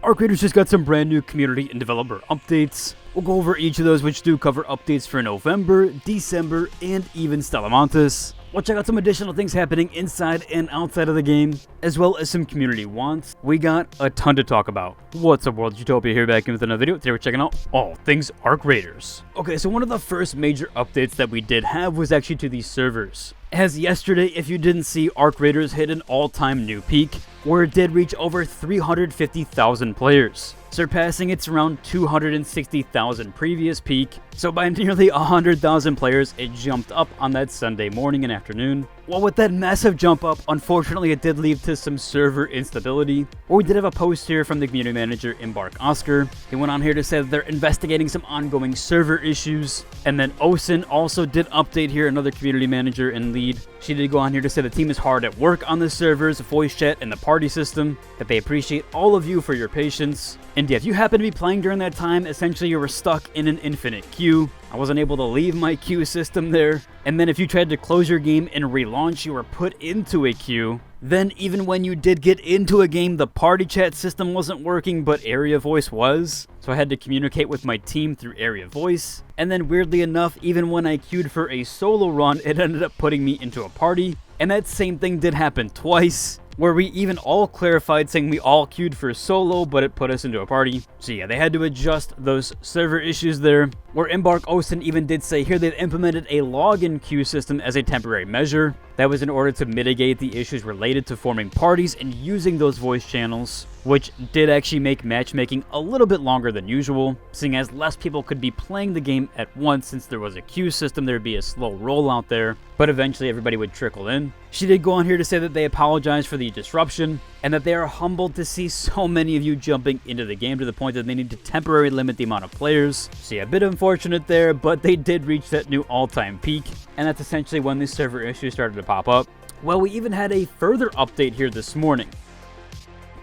Arc Raiders just got some brand new community and developer updates. We'll go over each of those, which do cover updates for November, December, and even Stella Montis. We'll check out some additional things happening inside and outside of the game, as well as some community wants. We got a ton to talk about. What's up, World Utopia, here back in with another video. Today we're checking out all things Arc Raiders. Okay, so one of the first major updates that we did have was actually to these servers. As yesterday, if you didn't see, Arc Raiders hit an all-time new peak, where it did reach over 350,000 players, surpassing its around 260,000 previous peak. So by nearly 100,000 players, it jumped up on that Sunday morning and afternoon. Well, with that massive jump up, unfortunately it did lead to some server instability. Or we did have a post here from the community manager, Embark Oscar. He went on here to say that they're investigating some ongoing server issues. And then Osen also did update here, another community manager and lead. She did go on here to say the team is hard at work on the servers, voice chat, and the party system, that they appreciate all of you for your patience. And yeah, if you happen to be playing during that time, essentially you were stuck in an infinite queue. I wasn't able to leave my queue system there. And then if you tried to close your game and relaunch, you were put into a queue. Then even when you did get into a game, the party chat system wasn't working, but area voice was. So I had to communicate with my team through area voice. And then weirdly enough, even when I queued for a solo run, it ended up putting me into a party. And that same thing did happen twice, where we even all clarified saying we all queued for solo, but it put us into a party. So yeah, they had to adjust those server issues there, where Embark Osen even did say here they've implemented a login queue system as a temporary measure. That was in order to mitigate the issues related to forming parties and using those voice channels, which did actually make matchmaking a little bit longer than usual, seeing as less people could be playing the game at once. Since there was a queue system, there would be a slow rollout there, but eventually everybody would trickle in. She did go on here to say that they apologize for the disruption, and that they are humbled to see so many of you jumping into the game to the point that they need to temporarily limit the amount of players. So yeah, a bit unfortunate there, but they did reach that new all-time peak, and that's essentially when the server issues started to pop up. Well, we even had a further update here this morning.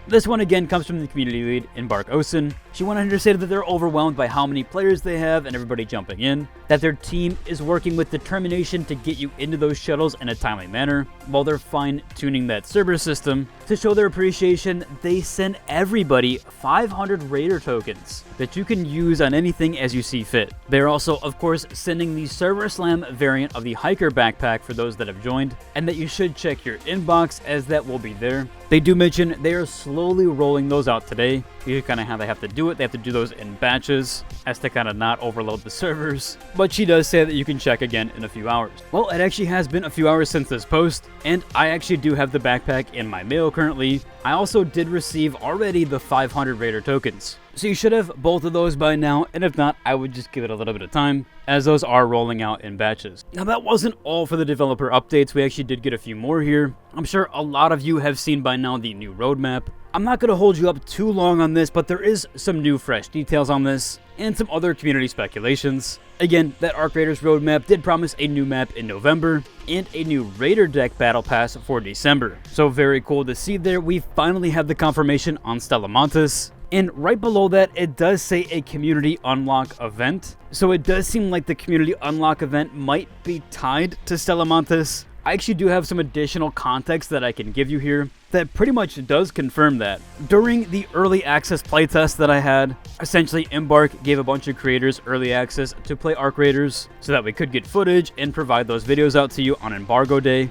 This one again comes from the community lead, Embark Osen. She went on to say that they're overwhelmed by how many players they have and everybody jumping in, that their team is working with determination to get you into those shuttles in a timely manner, while they're fine-tuning that server system. To show their appreciation, they send everybody 500 Raider tokens that you can use on anything as you see fit. They're also, of course, sending the Server Slam variant of the Hiker backpack for those that have joined, and that you should check your inbox as that will be there. They do mention they are slowly rolling those out today. Here's kind of how they have to do it. They have to do those in batches as to kind of not overload the servers. But she does say that you can check again in a few hours. Well, it actually has been a few hours since this post, and I actually do have the backpack in my mail currently. I also did receive already the 500 Raider tokens. So you should have both of those by now, and if not, I would just give it a little bit of time, as those are rolling out in batches. Now that wasn't all for the developer updates. We actually did get a few more here. I'm sure a lot of you have seen by now the new roadmap. I'm not going to hold you up too long on this, but there is some new fresh details on this, and some other community speculations. Again, that Arc Raiders roadmap did promise a new map in November, and a new Raider deck battle pass for December. So very cool to see there. We finally have the confirmation on Stella Montis. And right below that, it does say a community unlock event. So it does seem like the community unlock event might be tied to Stella Montis. I actually do have some additional context that I can give you here that pretty much does confirm that. During the early access playtest that I had, essentially Embark gave a bunch of creators early access to play Arc Raiders so that we could get footage and provide those videos out to you on embargo day.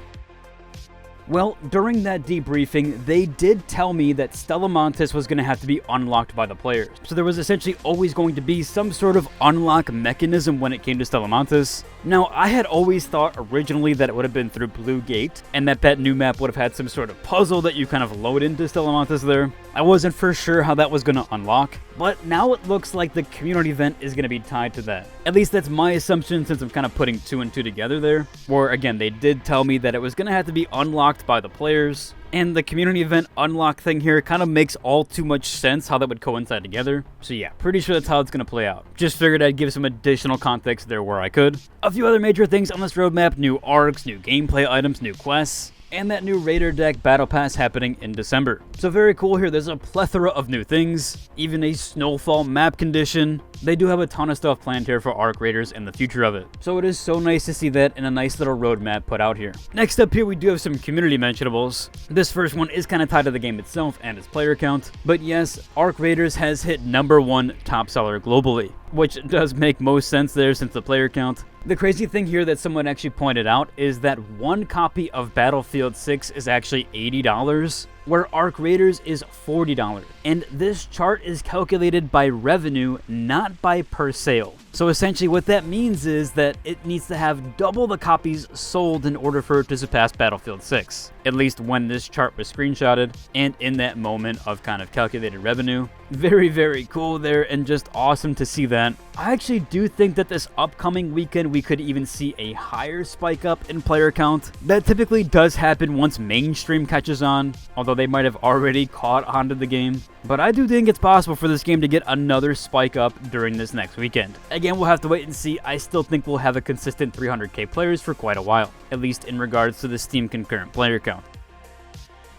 Well, during that debriefing, they did tell me that Stella Montis was going to have to be unlocked by the players. So there was essentially always going to be some sort of unlock mechanism when it came to Stella Montis. Now, I had always thought originally that it would have been through Blue Gate, and that new map would have had some sort of puzzle that you kind of load into Stella Montis there. I wasn't for sure how that was going to unlock, but now it looks like the community event is going to be tied to that. At least that's my assumption, since I'm kind of putting two and two together there. Where again, they did tell me that it was going to have to be unlocked by the players, and the community event unlock thing here kind of makes all too much sense how that would coincide together. So yeah, pretty sure that's how it's going to play out. Just figured I'd give some additional context there where I could. A few other major things on this roadmap: new arcs, new gameplay items, new quests, and that new Raider deck battle pass happening in December. So very cool here. There's a plethora of new things, even a snowfall map condition, they do have a ton of stuff planned here for Arc Raiders and the future of it. So it is so nice to see that in a nice little roadmap put out here. Next up here, we do have some community mentionables. This first one is kind of tied to the game itself and its player count. But yes, Arc Raiders has hit #1 top seller globally, which does make most sense there since the player count. The crazy thing here that someone actually pointed out is that one copy of Battlefield 6 is actually $80, where Arc Raiders is $40. And this chart is calculated by revenue, not by per sale. So essentially what that means is that it needs to have double the copies sold in order for it to surpass Battlefield 6. At least when this chart was screenshotted and in that moment of kind of calculated revenue. Very, very cool there and just awesome to see that. I actually do think that this upcoming weekend we could even see a higher spike up in player count. That typically does happen once mainstream catches on, although they might have already caught onto the game. But I do think it's possible for this game to get another spike up during this next weekend. Again, we'll have to wait and see. I still think we'll have a consistent 300k players for quite a while, at least in regards to the Steam concurrent player count.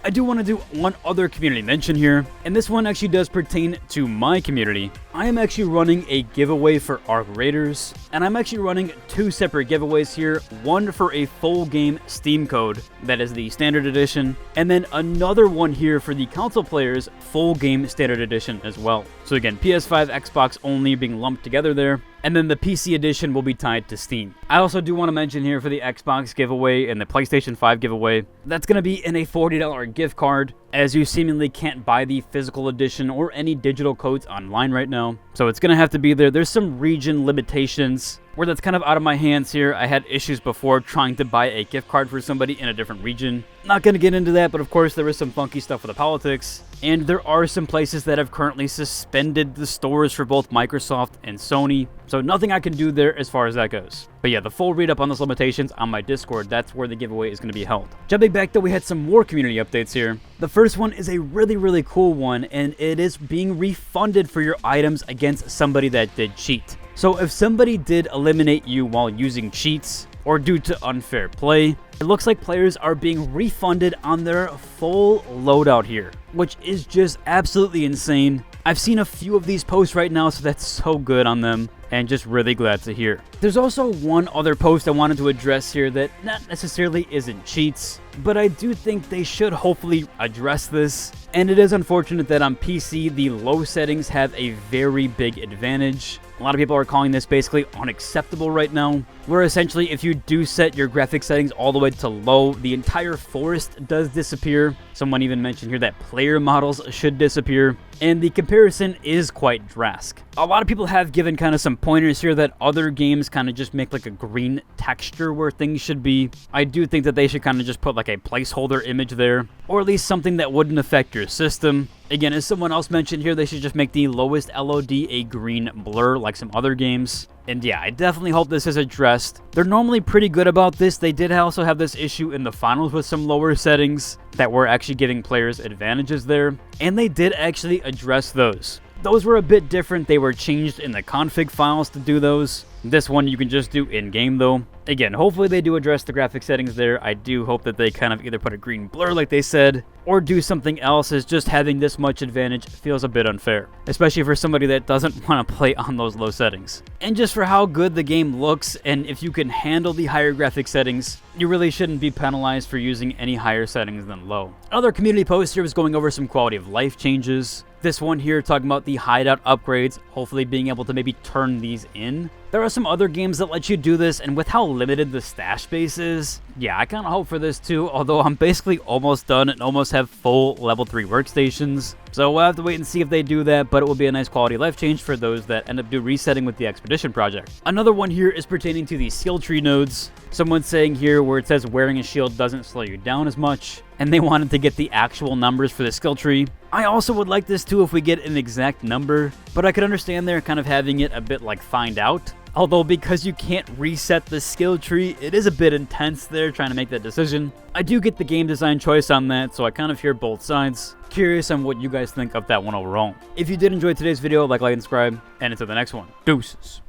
I do want to do one other community mention here, and this one actually does pertain to my community. I am actually running a giveaway for Arc Raiders, and I'm actually running 2 separate giveaways here. One for a full game Steam code, that is the standard edition, and then another one here for the console players full game standard edition as well. So again, PS5, Xbox only being lumped together there. And then the PC edition will be tied to Steam. I also do want to mention here for the Xbox giveaway and the PlayStation 5 giveaway, that's going to be in a $40 gift card, as you seemingly can't buy the physical edition or any digital codes online right now. So it's going to have to be there. There's some region limitations where that's kind of out of my hands here. I had issues before trying to buy a gift card for somebody in a different region. Not going to get into that, but of course there is some funky stuff with the politics. And there are some places that have currently suspended the stores for both Microsoft and Sony. So nothing I can do there as far as that goes. But yeah, the full read up on those limitations on my Discord, that's where the giveaway is going to be held. Jumping back though, we had some more community updates here. The first one is a really, really cool one, and it is being refunded for your items against somebody that did cheat. So if somebody did eliminate you while using cheats or due to unfair play, it looks like players are being refunded on their full loadout here, which is just absolutely insane. I've seen a few of these posts right now, so that's so good on them, and just really glad to hear. There's also one other post I wanted to address here that not necessarily isn't cheats, but I do think they should hopefully address this. And it is unfortunate that on PC, the low settings have a very big advantage. A lot of people are calling this basically unacceptable right now, where essentially if you do set your graphic settings all the way to low, the entire forest does disappear. Someone even mentioned here that player models should disappear, and the comparison is quite drastic. A lot of people have given kind of some pointers here that other games kind of just make like a green texture where things should be. I do think that they should kind of just put like a placeholder image there, or at least something that wouldn't affect your system. Again, as someone else mentioned here, they should just make the lowest LOD a green blur like some other games. And yeah, I definitely hope this is addressed. They're normally pretty good about this. They did also have this issue in the finals with some lower settings that were actually giving players advantages there, and they did actually address those. Those were a bit different. They were changed in the config files to do those. This one you can just do in-game though. Again, hopefully they do address the graphic settings there. I do hope that they kind of either put a green blur like they said, or do something else, as just having this much advantage feels a bit unfair, especially for somebody that doesn't want to play on those low settings. And just for how good the game looks, and if you can handle the higher graphic settings, you really shouldn't be penalized for using any higher settings than low. Another community post here was going over some quality of life changes. This one here talking about the hideout upgrades, hopefully being able to maybe turn these in. There are some other games that let you do this, and with how limited the stash space is, yeah, I kind of hope for this too, although I'm basically almost done and almost have full level 3 workstations. So we'll have to wait and see if they do that, but it will be a nice quality of life change for those that end up resetting with the Expedition project. Another one here is pertaining to the skill tree nodes. Someone's saying here where it says wearing a shield doesn't slow you down as much, and they wanted to get the actual numbers for the skill tree. I also would like this too if we get an exact number, but I could understand they're kind of having it a bit like find out. Although because you can't reset the skill tree, it is a bit intense there trying to make that decision. I do get the game design choice on that, so I kind of hear both sides. Curious on what you guys think of that one overall. If you did enjoy today's video, like, and subscribe, and until the next one, deuces.